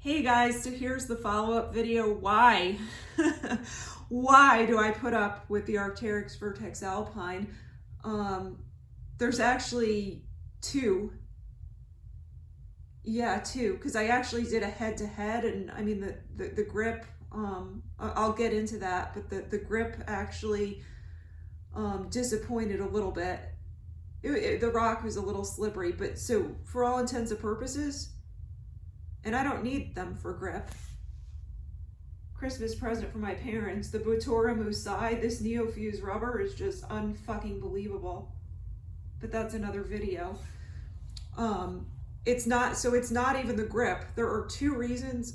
Hey guys, so here's the follow-up video. Why? Why do I put up with the Arc'Teryx Vertex Alpine? There's actually two. Yeah, two, because I actually did a head-to-head, and I mean the grip, I'll get into that, but the grip actually disappointed a little bit. The rock was a little slippery, but so for all intents and purposes, and I don't need them for grip. Christmas present for my parents, the Bottura Musai, this Neofuse rubber is just unfucking believable. But that's another video. It's not even the grip. There are two reasons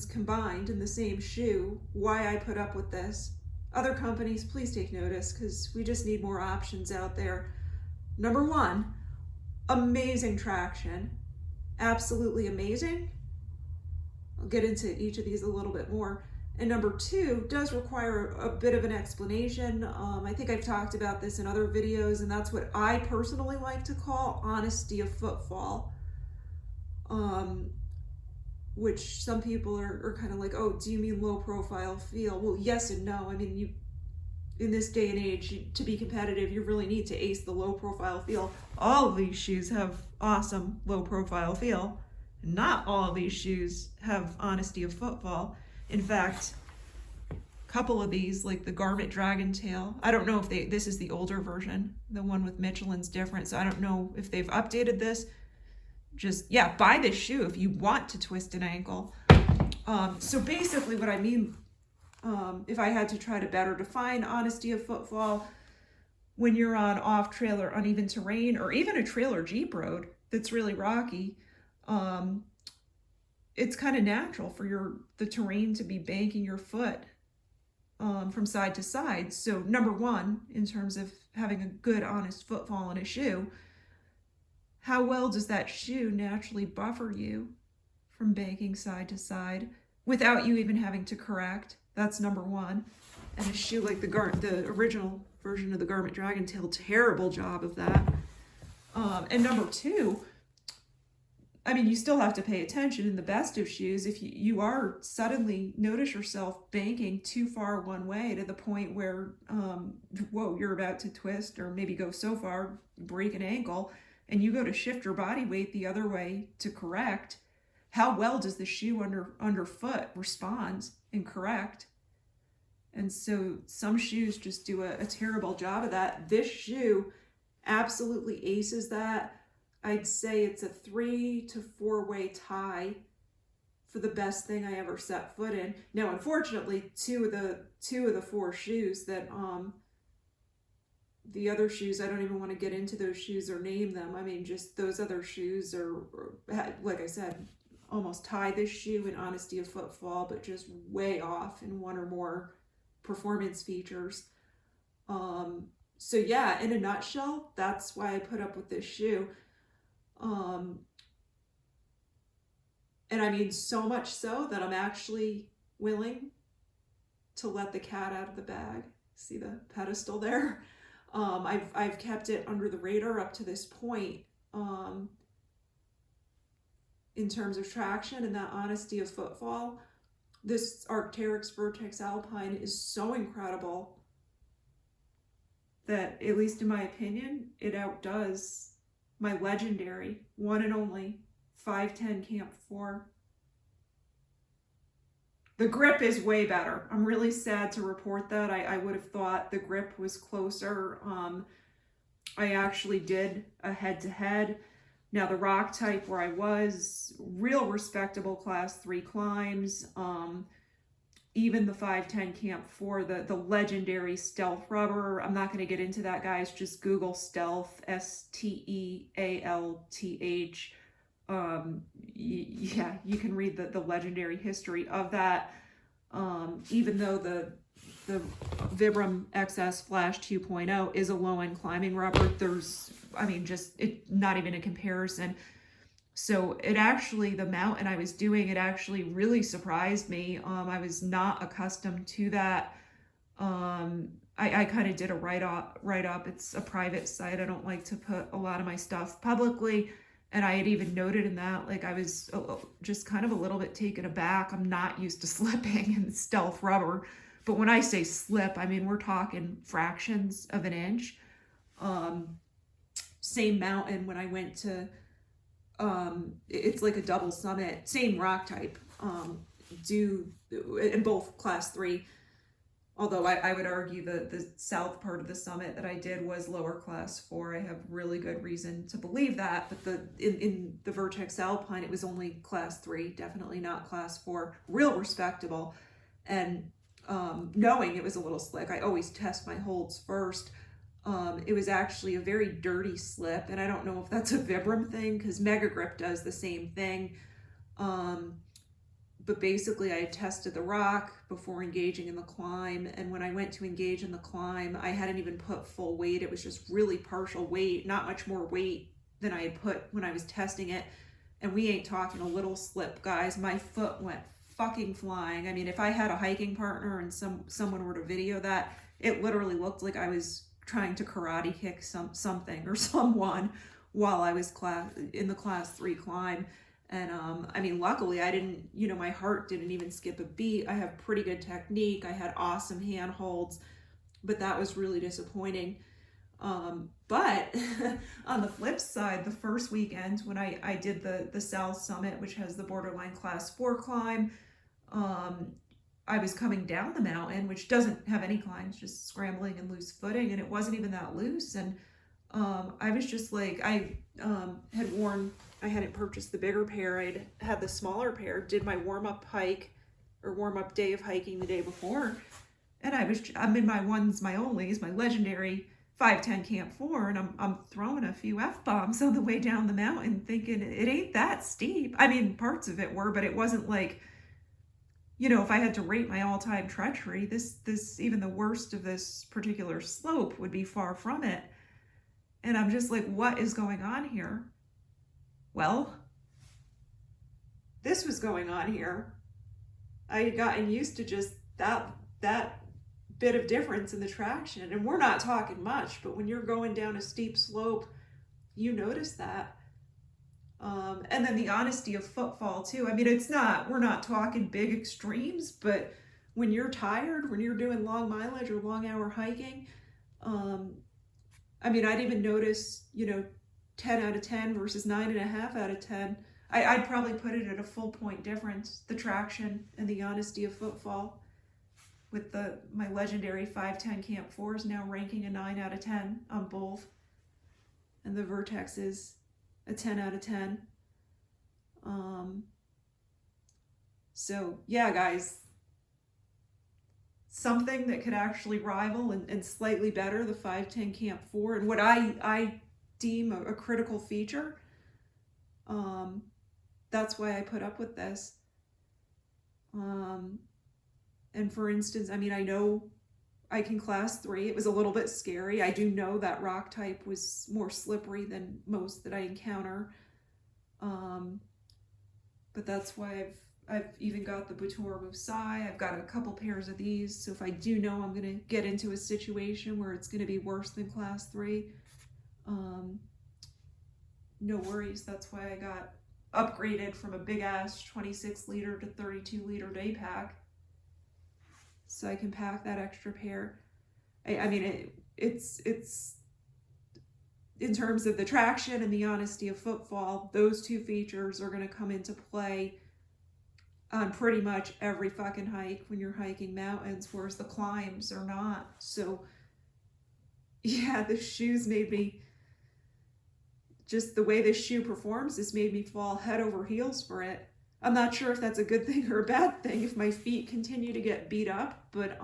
combined in the same shoe why I put up with this. Other companies, please take notice, because we just need more options out there. Number one, amazing traction. Absolutely amazing. I'll get into each of these a little bit more. And number two, does require a bit of an explanation. I think I've talked about this in other videos, and that's what I personally like to call honesty of footfall. Which some people are kind of like, oh, do you mean low profile feel? Well, yes and no. I mean, in this day and age, to be competitive, you really need to ace the low profile feel. All of these shoes have awesome low profile feel. Not all of these shoes have honesty of footfall. In fact, a couple of these, like the Garment Dragon Tail, I don't know if this is the older version. The one with Michelin's different, so I don't know if they've updated this. Just, yeah, buy this shoe if you want to twist an ankle. So basically what I mean, if I had to try to better define honesty of footfall, when you're on off-trail or uneven terrain, or even a trail or jeep road that's really rocky, it's kind of natural for the terrain to be banking your foot from side to side. So number one, in terms of having a good, honest footfall in a shoe, how well does that shoe naturally buffer you from banking side to side without you even having to correct? That's number one. And a shoe like the original version of the Garment Dragon Tail, terrible job of that. And number two, I mean, you still have to pay attention in the best of shoes. If you are suddenly notice yourself banking too far one way to the point where, whoa, you're about to twist or maybe go so far, break an ankle, and you go to shift your body weight the other way to correct, how well does the shoe underfoot respond and correct? And so some shoes just do a terrible job of that. This shoe absolutely aces that. I'd say it's a 3 to 4 way tie for the best thing I ever set foot in. Now, unfortunately, two of the four shoes that the other shoes, I don't even want to get into those shoes or name them. I mean, just those other shoes are, like I said, almost tie this shoe in honesty of footfall, but just way off in one or more performance features. So yeah, in a nutshell, that's why I put up with this shoe. And I mean, so much so that I'm actually willing to let the cat out of the bag. See the pedestal there? I've kept it under the radar up to this point, in terms of traction and that honesty of footfall. This Arc'Teryx Vertex Alpine is so incredible that, at least in my opinion, it outdoes my legendary, one and only, 510 Camp 4. The grip is way better. I'm really sad to report that. I would have thought the grip was closer. I actually did a head-to-head. Now the rock type where I was, real respectable class 3 climbs. Even the 510 Camp 4, the legendary stealth rubber. I'm not going to get into that, guys. Just Google stealth, Stealth. Yeah, you can read the legendary history of that. Even though the Vibram XS Flash 2.0 is a low-end climbing rubber, there's, I mean, not even a comparison. So it actually, the mountain I was doing, it actually really surprised me. I was not accustomed to that. I kind of did a write up. It's a private site. I don't like to put a lot of my stuff publicly. And I had even noted in that, like, I was just kind of a little bit taken aback. I'm not used to slipping in stealth rubber. But when I say slip, I mean, we're talking fractions of an inch. Same mountain when I went to, it's like a double summit, same rock type, in both class 3. Although I would argue the south part of the summit that I did was lower class 4. I have really good reason to believe that. But in the Vertex Alpine, it was only class 3, definitely not class 4. Real respectable. And knowing it was a little slick, I always test my holds first. It was actually a very dirty slip. And I don't know if that's a Vibram thing, because Mega Grip does the same thing. But basically I had tested the rock before engaging in the climb, and when I went to engage in the climb, I hadn't even put full weight. It was just really partial weight, not much more weight than I had put when I was testing it. And we ain't talking a little slip, guys. My foot went fucking flying. I mean, if I had a hiking partner and someone were to video that, it literally looked like I was trying to karate kick something or someone while I was in the class 3 climb. And I mean, luckily I didn't, my heart didn't even skip a beat. I have pretty good technique. I had awesome handholds, but that was really disappointing. But on the flip side, the first weekend when I did the South Summit, which has the borderline class 4 climb, I was coming down the mountain, which doesn't have any climbs, just scrambling and loose footing. And it wasn't even that loose. And I was just like, I hadn't purchased the bigger pair. I'd had the smaller pair, did my warm-up hike or warm-up day of hiking the day before. And I'm in my ones, my onlys, my legendary 510 Camp 4, and I'm throwing a few F-bombs on the way down the mountain thinking it ain't that steep. I mean, parts of it were, but it wasn't like, if I had to rate my all-time treachery, this even the worst of this particular slope would be far from it. And I'm just like, what is going on here? Well, this was going on here. I had gotten used to just that bit of difference in the traction. And we're not talking much, but when you're going down a steep slope, you notice that. And then the honesty of Footfall too. I mean, we're not talking big extremes, but when you're tired, when you're doing long mileage or long hour hiking, I mean, I'd even notice, 10 out of 10 versus 9.5 out of 10. I'd probably put it at a full point difference, the traction and the honesty of Footfall, with my legendary 510 Camp 4 is now ranking a 9 out of 10 on both, and the Vertex is a 10 out of 10. So yeah, guys, something that could actually rival and slightly better the 510 Camp 4 and what I deem a critical feature. That's why I put up with this. And for instance, I mean, I know I can class 3. It was a little bit scary. I do know that rock type was more slippery than most that I encounter. But that's why I've even got the Boutour Musai. I've got a couple pairs of these. So if I do know I'm going to get into a situation where it's going to be worse than class 3, no worries. That's why I got upgraded from a big ass 26 liter to 32 liter day pack. So I can pack that extra pair. I mean, it's in terms of the traction and the honesty of Footfall, those two features are going to come into play on pretty much every fucking hike when you're hiking mountains, whereas the climbs are not. So yeah, the shoes made me, just the way this shoe performs, this made me fall head over heels for it. I'm not sure if that's a good thing or a bad thing if my feet continue to get beat up, but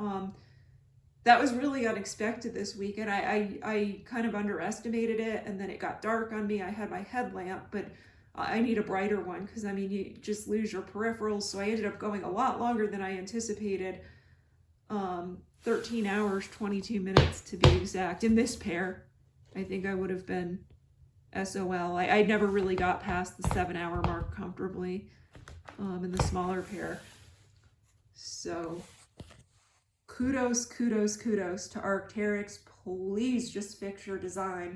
that was really unexpected this weekend. I kind of underestimated it, and then it got dark on me. I had my headlamp, but I need a brighter one because, I mean, you just lose your peripherals. So I ended up going a lot longer than I anticipated. 13 hours, 22 minutes to be exact. In this pair, I think I would have been SOL. I never really got past the 7-hour mark comfortably in the smaller pair. So kudos to Arc'Teryx. Please just fix your design.